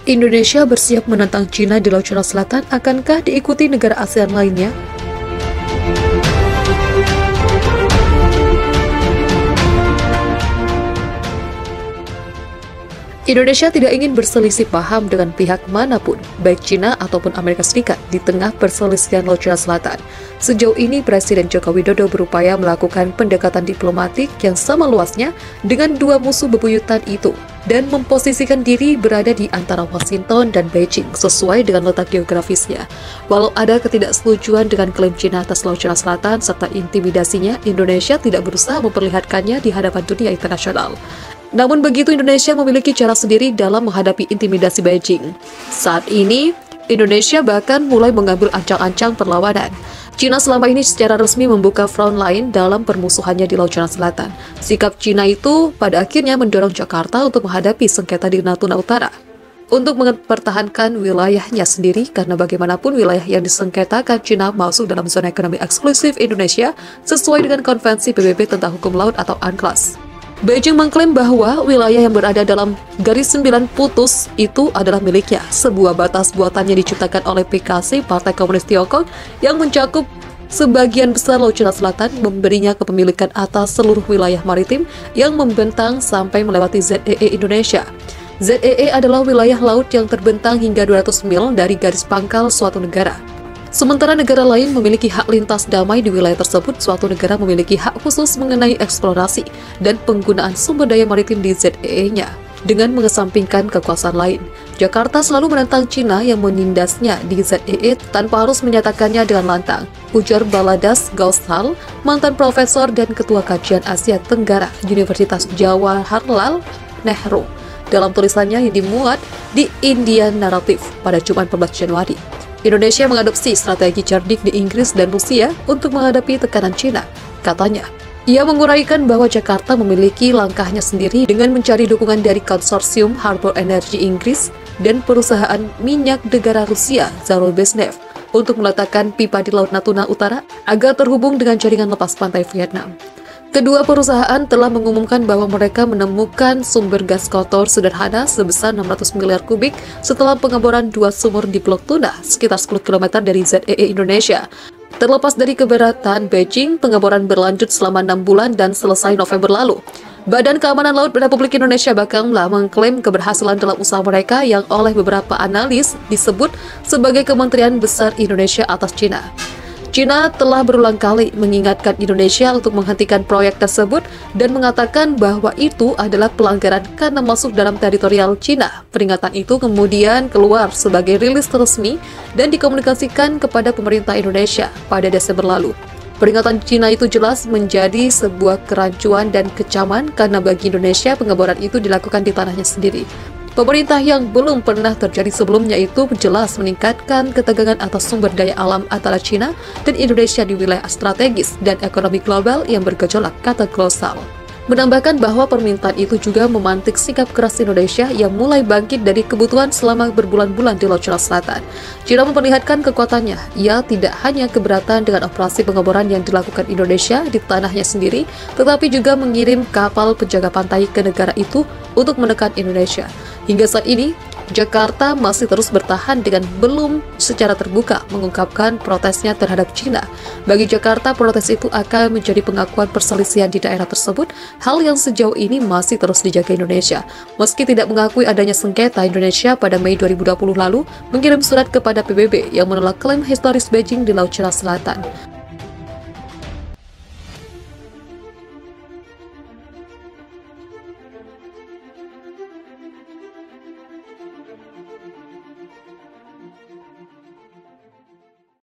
Indonesia bersiap menentang Cina di Laut Cina Selatan, akankah diikuti negara ASEAN lainnya? Indonesia tidak ingin berselisih paham dengan pihak manapun, baik Cina ataupun Amerika Serikat, di tengah perselisihan Laut Cina Selatan. Sejauh ini, Presiden Joko Widodo berupaya melakukan pendekatan diplomatik yang sama luasnya dengan dua musuh bebuyutan itu, dan memposisikan diri berada di antara Washington dan Beijing sesuai dengan letak geografisnya. Walau ada ketidaksetujuan dengan klaim Cina atas Laut Cina Selatan serta intimidasinya, Indonesia tidak berusaha memperlihatkannya di hadapan dunia internasional. Namun begitu, Indonesia memiliki cara sendiri dalam menghadapi intimidasi Beijing. Saat ini, Indonesia bahkan mulai mengambil ancang-ancang perlawanan. Cina selama ini secara resmi membuka front lain dalam permusuhannya di Laut Cina Selatan. Sikap Cina itu pada akhirnya mendorong Jakarta untuk menghadapi sengketa di Natuna Utara, untuk mempertahankan wilayahnya sendiri, karena bagaimanapun wilayah yang disengketakan Cina masuk dalam zona ekonomi eksklusif Indonesia sesuai dengan Konvensi PBB tentang Hukum Laut atau UNCLOS. Beijing mengklaim bahwa wilayah yang berada dalam garis 9 putus itu adalah miliknya, sebuah batas buatan yang diciptakan oleh PKC, Partai Komunis Tiongkok, yang mencakup sebagian besar Laut Cina Selatan, memberinya kepemilikan atas seluruh wilayah maritim yang membentang sampai melewati ZEE Indonesia. ZEE adalah wilayah laut yang terbentang hingga 200 mil dari garis pangkal suatu negara. Sementara negara lain memiliki hak lintas damai di wilayah tersebut, suatu negara memiliki hak khusus mengenai eksplorasi dan penggunaan sumber daya maritim di ZEE-nya. Dengan mengesampingkan kekuasaan lain, Jakarta selalu menentang Cina yang menindasnya di ZEE tanpa harus menyatakannya dengan lantang, ujar Baladas Gaushal, mantan profesor dan ketua kajian Asia Tenggara Universitas Jawaharlal Nehru, dalam tulisannya yang dimuat di Indian Narrative pada Jumat 14 Januari. Indonesia mengadopsi strategi cerdik di Inggris dan Rusia untuk menghadapi tekanan Cina, katanya. Ia menguraikan bahwa Jakarta memiliki langkahnya sendiri dengan mencari dukungan dari konsorsium Harbour Energy Inggris dan perusahaan minyak negara Rusia Zarubezhnev untuk meletakkan pipa di Laut Natuna Utara agar terhubung dengan jaringan lepas pantai Vietnam. Kedua perusahaan telah mengumumkan bahwa mereka menemukan sumber gas kotor sederhana sebesar 600 miliar kubik setelah pengeboran dua sumur di Blok Tuna, sekitar 10 km dari ZEE Indonesia. Terlepas dari keberatan Beijing, pengeboran berlanjut selama 6 bulan dan selesai November lalu. Badan Keamanan Laut Republik Indonesia Bakamla mengklaim keberhasilan dalam usaha mereka yang oleh beberapa analis disebut sebagai Kementerian Besar Indonesia atas Cina. Cina telah berulang kali mengingatkan Indonesia untuk menghentikan proyek tersebut dan mengatakan bahwa itu adalah pelanggaran karena masuk dalam teritorial Cina. Peringatan itu kemudian keluar sebagai rilis resmi dan dikomunikasikan kepada pemerintah Indonesia pada Desember lalu. Peringatan Cina itu jelas menjadi sebuah kerancuan dan kecaman karena bagi Indonesia pengeboran itu dilakukan di tanahnya sendiri. Pemerintah yang belum pernah terjadi sebelumnya itu jelas meningkatkan ketegangan atas sumber daya alam antara Cina dan Indonesia di wilayah strategis dan ekonomi global yang bergejolak, kata Gaushal. Menambahkan bahwa permintaan itu juga memantik sikap keras Indonesia yang mulai bangkit dari kebutuhan selama berbulan-bulan di Laut Cina Selatan. Cina memperlihatkan kekuatannya. Ia tidak hanya keberatan dengan operasi pengeboran yang dilakukan Indonesia di tanahnya sendiri, tetapi juga mengirim kapal penjaga pantai ke negara itu untuk menekan Indonesia. Hingga saat ini, Jakarta masih terus bertahan dengan belum secara terbuka mengungkapkan protesnya terhadap Cina. Bagi Jakarta, protes itu akan menjadi pengakuan perselisihan di daerah tersebut, hal yang sejauh ini masih terus dijaga Indonesia. Meski tidak mengakui adanya sengketa, Indonesia pada Mei 2020 lalu mengirim surat kepada PBB yang menolak klaim historis Beijing di Laut Cina Selatan.